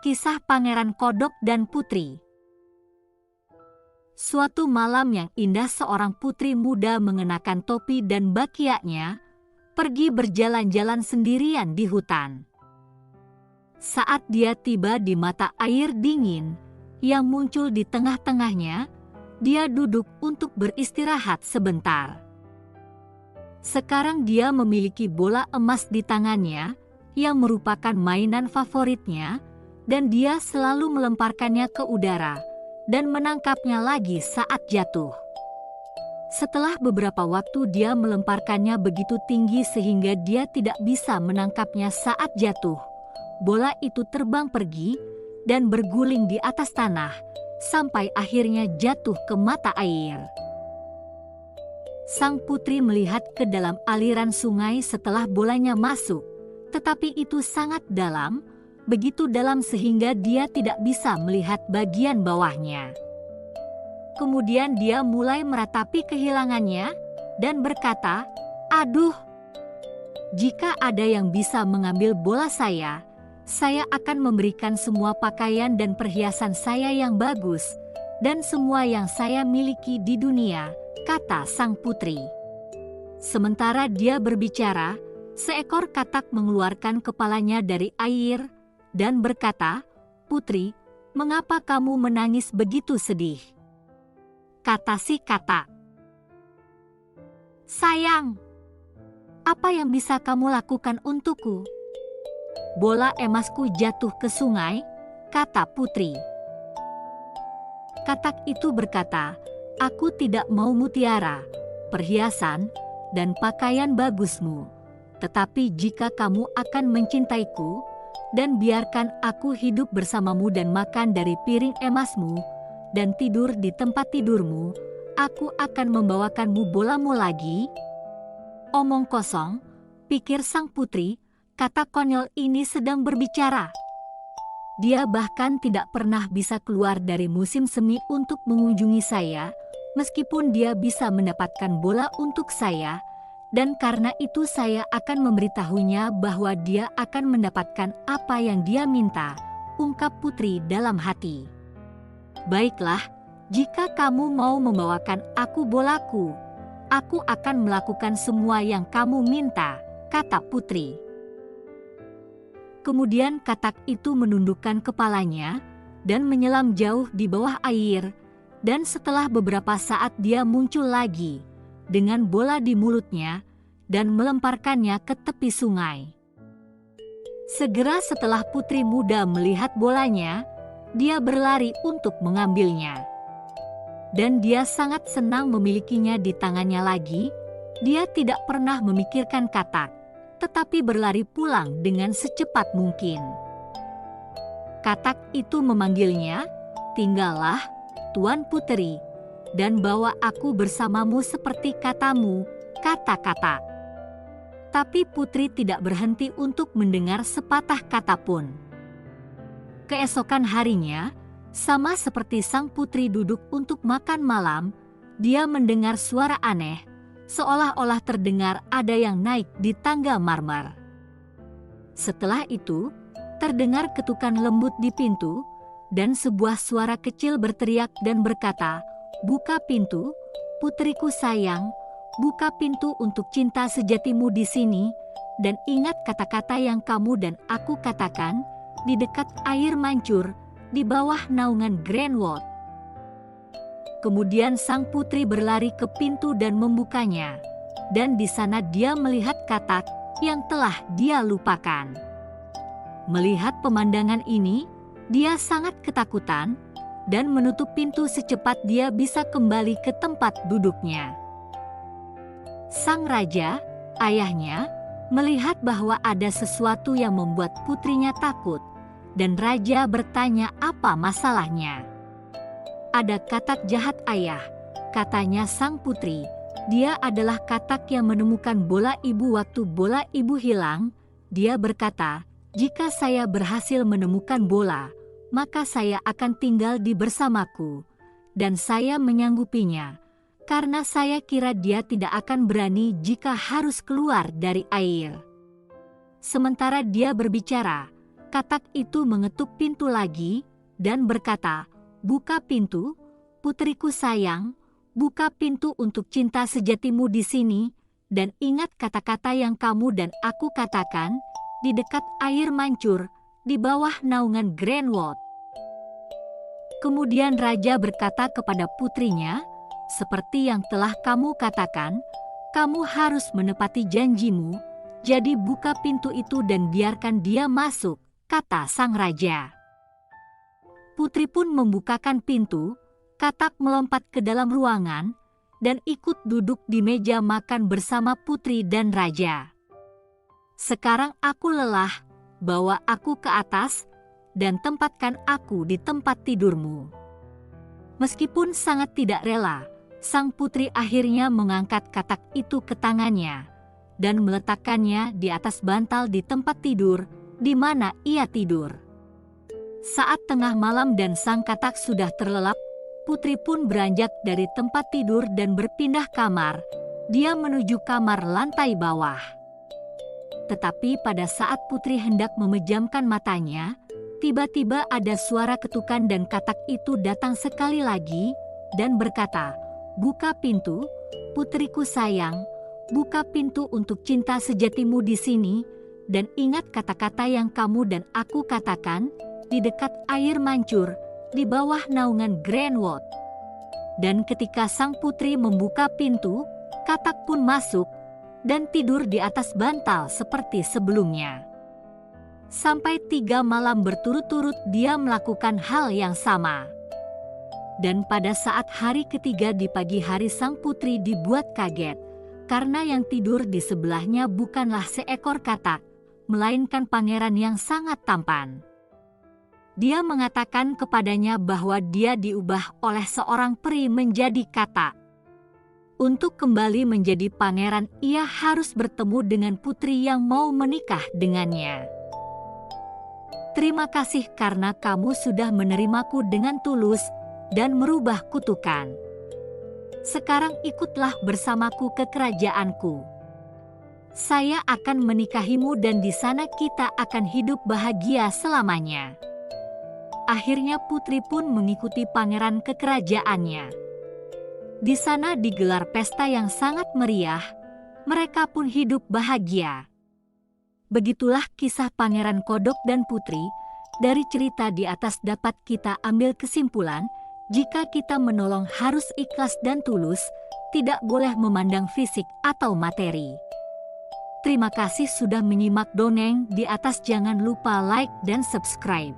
Kisah Pangeran Kodok dan Putri. Suatu malam yang indah, seorang putri muda mengenakan topi dan bakiaknya pergi berjalan-jalan sendirian di hutan. Saat dia tiba di mata air dingin yang muncul di tengah-tengahnya, dia duduk untuk beristirahat sebentar. Sekarang dia memiliki bola emas di tangannya yang merupakan mainan favoritnya, dan dia selalu melemparkannya ke udara dan menangkapnya lagi saat jatuh. Setelah beberapa waktu dia melemparkannya begitu tinggi sehingga dia tidak bisa menangkapnya saat jatuh. Bola itu terbang pergi dan berguling di atas tanah sampai akhirnya jatuh ke mata air. Sang putri melihat ke dalam aliran sungai setelah bolanya masuk, tetapi itu sangat dalam, begitu dalam sehingga dia tidak bisa melihat bagian bawahnya. Kemudian dia mulai meratapi kehilangannya dan berkata, "Aduh, jika ada yang bisa mengambil bola saya akan memberikan semua pakaian dan perhiasan saya yang bagus dan semua yang saya miliki di dunia," kata sang putri. Sementara dia berbicara, seekor katak mengeluarkan kepalanya dari air dan berkata, "Putri, mengapa kamu menangis begitu sedih?" Kata si katak, "Sayang, apa yang bisa kamu lakukan untukku?" "Bola emasku jatuh ke sungai," kata putri. Katak itu berkata, "Aku tidak mau mutiara, perhiasan, dan pakaian bagusmu. Tetapi jika kamu akan mencintaiku, dan biarkan aku hidup bersamamu dan makan dari piring emasmu, dan tidur di tempat tidurmu, aku akan membawakanmu bolamu lagi." "Omong kosong," pikir sang putri, "kata konyol ini sedang berbicara. Dia bahkan tidak pernah bisa keluar dari musim semi untuk mengunjungi saya, meskipun dia bisa mendapatkan bola untuk saya, dan karena itu saya akan memberitahunya bahwa dia akan mendapatkan apa yang dia minta," ungkap putri dalam hati. "Baiklah, jika kamu mau membawakan aku bolaku, aku akan melakukan semua yang kamu minta," kata putri. Kemudian katak itu menundukkan kepalanya dan menyelam jauh di bawah air, dan setelah beberapa saat dia muncul lagi dengan bola di mulutnya dan melemparkannya ke tepi sungai. Segera setelah putri muda melihat bolanya, dia berlari untuk mengambilnya. Dan dia sangat senang memilikinya di tangannya lagi. Dia tidak pernah memikirkan katak, tetapi berlari pulang dengan secepat mungkin. Katak itu memanggilnya, "Tinggallah, Tuan Putri, dan bawa aku bersamamu seperti katamu," kata katak. Tapi putri tidak berhenti untuk mendengar sepatah kata pun. Keesokan harinya, sama seperti sang putri duduk untuk makan malam, dia mendengar suara aneh, seolah-olah terdengar ada yang naik di tangga marmer. Setelah itu, terdengar ketukan lembut di pintu, dan sebuah suara kecil berteriak dan berkata, "Buka pintu, putriku sayang, buka pintu untuk cinta sejatimu di sini, dan ingat kata-kata yang kamu dan aku katakan di dekat air mancur di bawah naungan Greenwood." Kemudian sang putri berlari ke pintu dan membukanya, dan di sana dia melihat katak yang telah dia lupakan. Melihat pemandangan ini, dia sangat ketakutan dan menutup pintu secepat dia bisa kembali ke tempat duduknya. Sang raja, ayahnya, melihat bahwa ada sesuatu yang membuat putrinya takut, dan raja bertanya apa masalahnya. "Ada katak jahat, ayah," katanya sang putri. "Dia adalah katak yang menemukan bola ibu waktu bola ibu hilang." Dia berkata, "Jika saya berhasil menemukan bola, maka saya akan tinggal di bersamaku, dan saya menyanggupinya, karena saya kira dia tidak akan berani jika harus keluar dari air." Sementara dia berbicara, katak itu mengetuk pintu lagi dan berkata, "Buka pintu, putriku sayang, buka pintu untuk cinta sejatimu di sini, dan ingat kata-kata yang kamu dan aku katakan di dekat air mancur di bawah naungan Greenwood." Kemudian raja berkata kepada putrinya, "Seperti yang telah kamu katakan, kamu harus menepati janjimu, jadi buka pintu itu dan biarkan dia masuk," kata sang raja. Putri pun membukakan pintu, katak melompat ke dalam ruangan, dan ikut duduk di meja makan bersama putri dan raja. "Sekarang aku lelah, bawa aku ke atas, dan tempatkan aku di tempat tidurmu." Meskipun sangat tidak rela, sang putri akhirnya mengangkat katak itu ke tangannya, dan meletakkannya di atas bantal di tempat tidur, di mana ia tidur. Saat tengah malam dan sang katak sudah terlelap, putri pun beranjak dari tempat tidur dan berpindah kamar. Dia menuju kamar lantai bawah. Tetapi pada saat putri hendak memejamkan matanya, tiba-tiba ada suara ketukan dan katak itu datang sekali lagi dan berkata, "Buka pintu, putriku sayang, buka pintu untuk cinta sejatimu di sini, dan ingat kata-kata yang kamu dan aku katakan di dekat air mancur di bawah naungan Greenwood." Dan ketika sang putri membuka pintu, katak pun masuk dan tidur di atas bantal seperti sebelumnya. Sampai 3 malam berturut-turut dia melakukan hal yang sama. Dan pada saat hari ketiga di pagi hari sang putri dibuat kaget, karena yang tidur di sebelahnya bukanlah seekor katak, melainkan pangeran yang sangat tampan. Dia mengatakan kepadanya bahwa dia diubah oleh seorang peri menjadi katak. Untuk kembali menjadi pangeran, ia harus bertemu dengan putri yang mau menikah dengannya. "Terima kasih karena kamu sudah menerimaku dengan tulus dan merubah kutukan. Sekarang ikutlah bersamaku ke kerajaanku. Saya akan menikahimu dan di sana kita akan hidup bahagia selamanya." Akhirnya putri pun mengikuti pangeran ke kerajaannya. Di sana digelar pesta yang sangat meriah, mereka pun hidup bahagia. Begitulah kisah Pangeran Kodok dan Putri. Dari cerita di atas dapat kita ambil kesimpulan, jika kita menolong harus ikhlas dan tulus, tidak boleh memandang fisik atau materi. Terima kasih sudah menyimak dongeng di atas. Jangan lupa like dan subscribe.